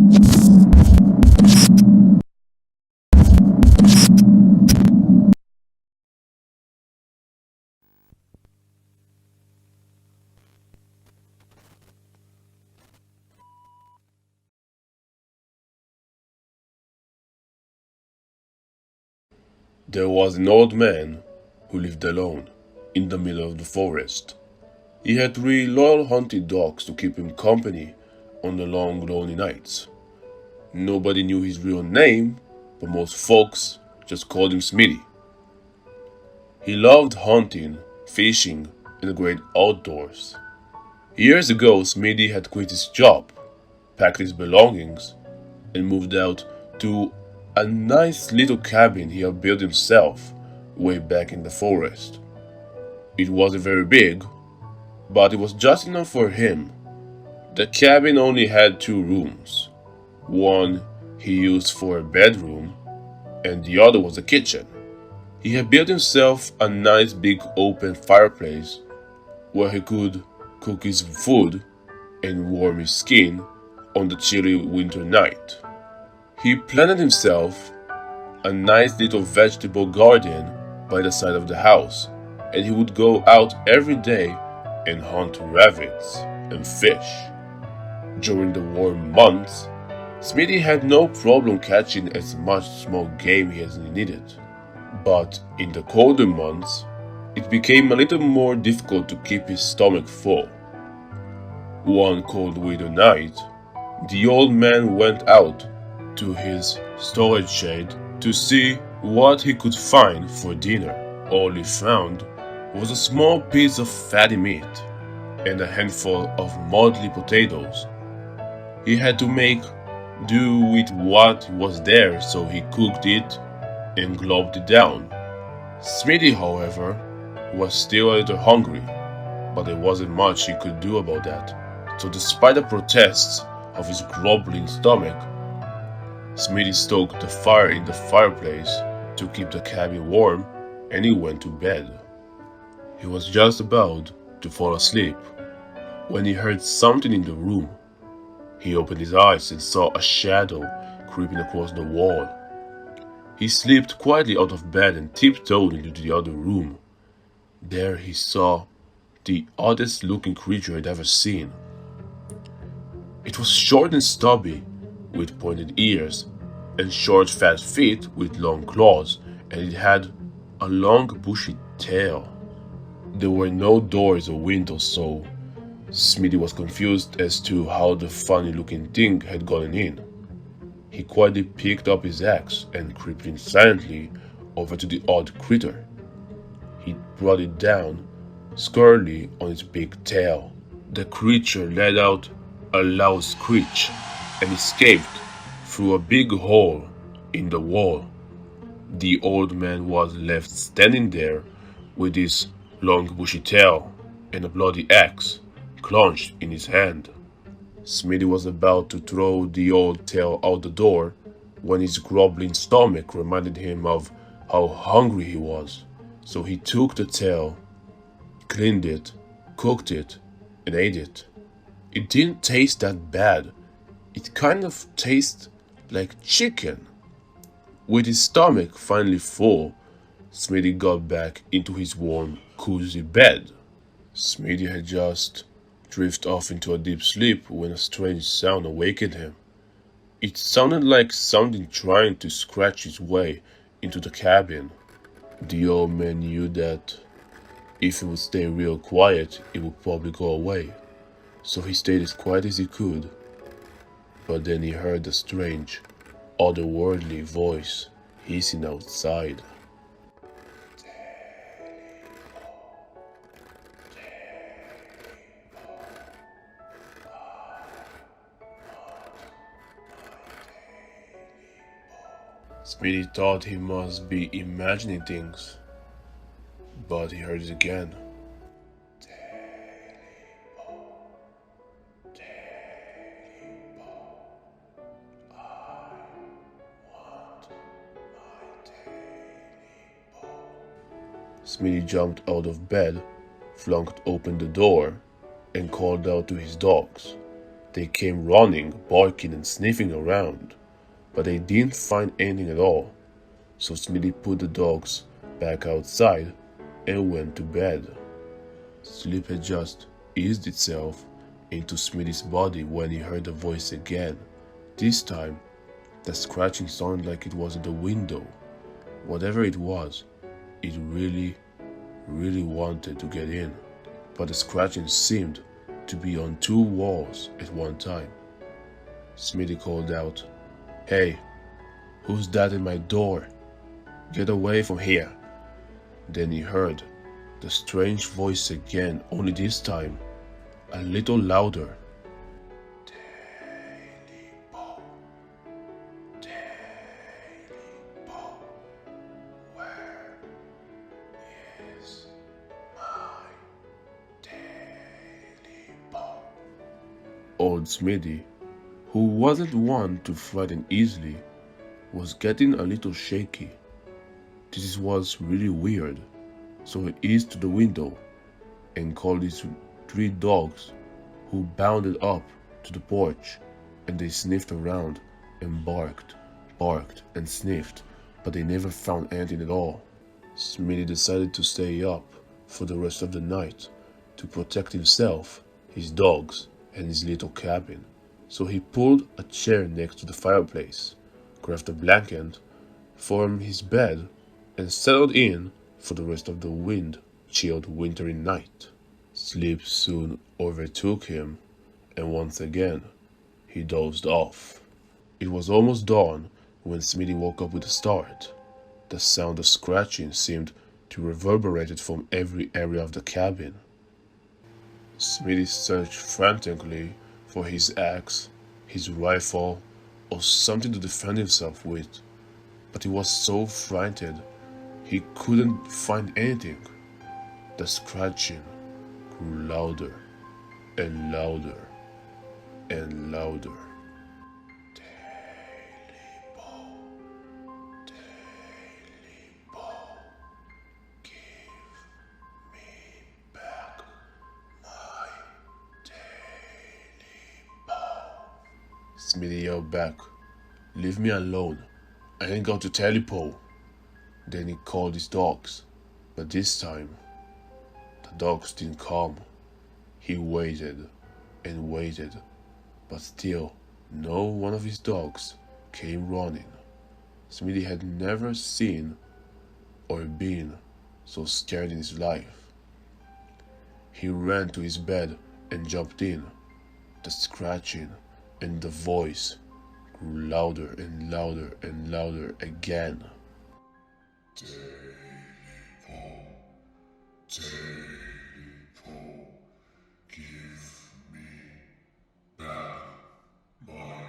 There was an old man who lived alone in the middle of the forest. He had three loyal hunted dogs to keep him company on the long lonely nights. Nobody knew his real name, but most folks just called him Smitty. He loved hunting, fishing, and the great outdoors. Years ago, Smitty had quit his job, packed his belongings, and moved out to a nice little cabin he had built himself way back in the forest. It wasn't very big, but it was just enough for him. The cabin only had two rooms. One he used for a bedroom, and the other was a kitchen. He had built himself a nice big open fireplace where he could cook his food and warm his skin on the chilly winter night. He planted himself a nice little vegetable garden by the side of the house, and he would go out every day and hunt rabbits and fish. During the warm months, Smitty had no problem catching as much small game as he needed. But in the colder months, it became a little more difficult to keep his stomach full. One cold winter night, the old man went out to his storage shed to see what he could find for dinner. All he found was a small piece of fatty meat and a handful of mouldy potatoes. He had to make do with what was there, so he cooked it and gulped it down. Smitty, however, was still a little hungry, but there wasn't much he could do about that. So despite the protests of his grumbling stomach, Smitty stoked the fire in the fireplace to keep the cabin warm, and he went to bed. He was just about to fall asleep when he heard something in the room. He opened his eyes and saw a shadow creeping across the wall. He slipped quietly out of bed and tiptoed into the other room. There he saw the oddest looking creature I'd ever seen. It was short and stubby, with pointed ears, and short fat feet with long claws, and it had a long bushy tail. There were no doors or windows, so Smitty was confused as to how the funny looking thing had gotten in. He quietly picked up his axe and crept in silently over to the odd critter. He brought it down squarely on its big tail. The creature let out a loud screech and escaped through a big hole in the wall. The old man was left standing there with his long bushy tail and a bloody axe clenched in his hand. Smitty was about to throw the old tail out the door when his grumbling stomach reminded him of how hungry he was. So he took the tail, cleaned it, cooked it, and ate it. It didn't taste that bad. It kind of tasted like chicken. With his stomach finally full, Smitty got back into his warm, cozy bed. Smitty had just drifted off into a deep sleep when a strange sound awakened him. It sounded like something trying to scratch its way into the cabin. The old man knew that if he would stay real quiet, it would probably go away. So he stayed as quiet as he could. But then he heard a strange, otherworldly voice hissing outside. Smitty thought he must be imagining things, but he heard it again. Smitty jumped out of bed, flung open the door, and called out to his dogs. They came running, barking and sniffing around, but they didn't find anything at all. So Smithy put the dogs back outside and went to bed. Sleep had just eased itself into Smithy's body when he heard the voice again. This time, the scratching sounded like it was at the window. Whatever it was, it really wanted to get in. But the scratching seemed to be on two walls at one time. Smithy called out, "Hey, who's that at my door? Get away from here." Then he heard the strange voice again, only this time a little louder. "TailyPo, TailyPo, where is my TailyPo?" Old Smithy, who wasn't one to frighten easily, was getting a little shaky. This was really weird, so he eased to the window and called his 3 dogs, who bounded up to the porch, and they sniffed around and barked and sniffed, but they never found anything at all. Smithy decided to stay up for the rest of the night to protect himself, his dogs, and his little cabin. So he pulled a chair next to the fireplace, grabbed a blanket, formed his bed, and settled in for the rest of the wind-chilled wintry night. Sleep soon overtook him, and once again he dozed off. It was almost dawn when Smithy woke up with a start. The sound of scratching seemed to reverberate from every area of the cabin. Smithy searched frantically for his axe, his rifle, or something to defend himself with, but he was so frightened he couldn't find anything. The scratching grew louder and louder and louder. "TailyPo, TailyPo, give me back my TailyPo." Smithy yelled back, "Leave me alone. I ain't got to TailyPo." Then he called his dogs, but this time the dogs didn't come. He waited and waited, but still no one of his dogs came running. Smithy had never seen or been so scared in his life. He ran to his bed and jumped in. The scratching and the voice grew louder and louder and louder again. "TailyPo, TailyPo, give me back my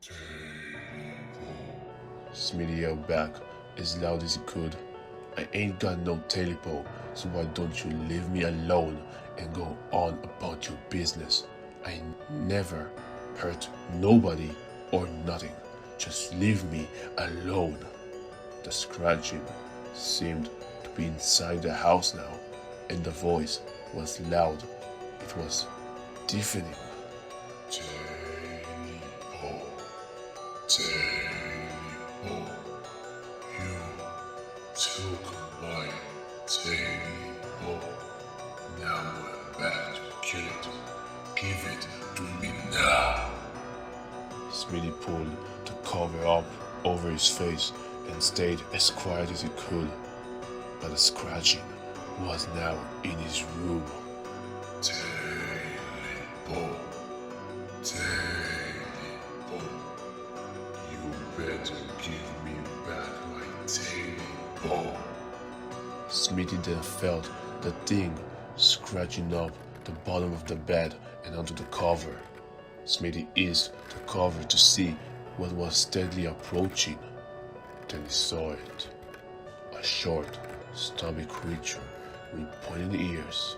TailyPo." Smithy yelled back as loud as he could, "I ain't got no TailyPo, so why don't you leave me alone and go on about your business? I never hurt nobody or nothing. Just leave me alone." The scratching seemed to be inside the house now, and the voice was loud. It was deafening. "TailyPo, TailyPo, you took my TailyPo. Now I'm back to kill it. Give it to me now." Smithy pulled the cover up over his face and stayed as quiet as he could, but the scratching was now in his room. "TailyPo, TailyPo, you better give me back my TailyPo." Smithy then felt the thing scratching up the bottom of the bed and onto the cover. Smithy eased the cover to see what was steadily approaching. Then he saw it. A short, stubby creature with pointed ears,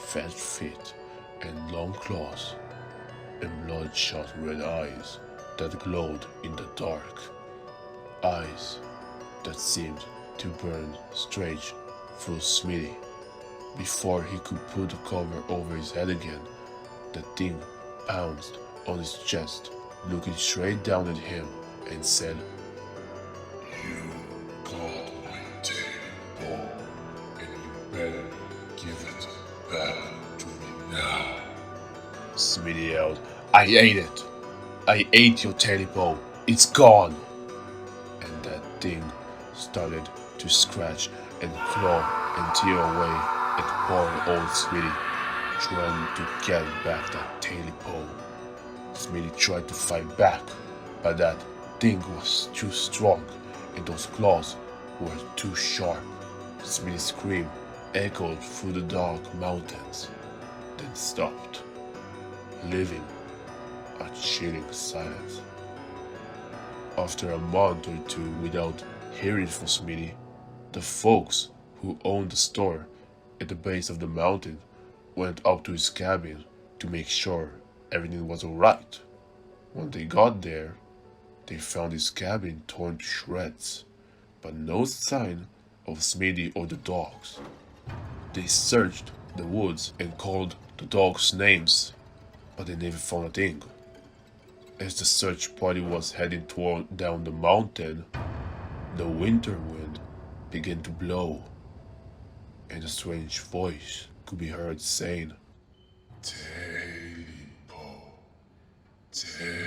fat feet, and long claws, and bloodshot red eyes that glowed in the dark. Eyes that seemed to burn straight through Smithy. Before he could put the cover over his head again, the thing pounced on his chest, looking straight down at him, and said, "You got my TailyPo, and you better give it back to me now." Smitty yelled, "I ate it! I ate your TailyPo! It's gone!" And that thing started to scratch and claw and tear away at poor old Smitty, trying to get back that TailyPo. Smitty tried to fight back, but that thing was too strong and those claws were too sharp. Smitty's scream echoed through the dark mountains, then stopped, leaving a chilling silence. After a month or two without hearing from Smitty, the folks who owned the store at the base of the mountain went up to his cabin to make sure everything was alright. When they got there, they found his cabin torn to shreds, but no sign of Smitty or the dogs. They searched the woods and called the dogs names, but they never found a thing. As the search party was heading down the mountain, the winter wind began to blow, and a strange voice could be heard saying, "TailyPo, TailyPo."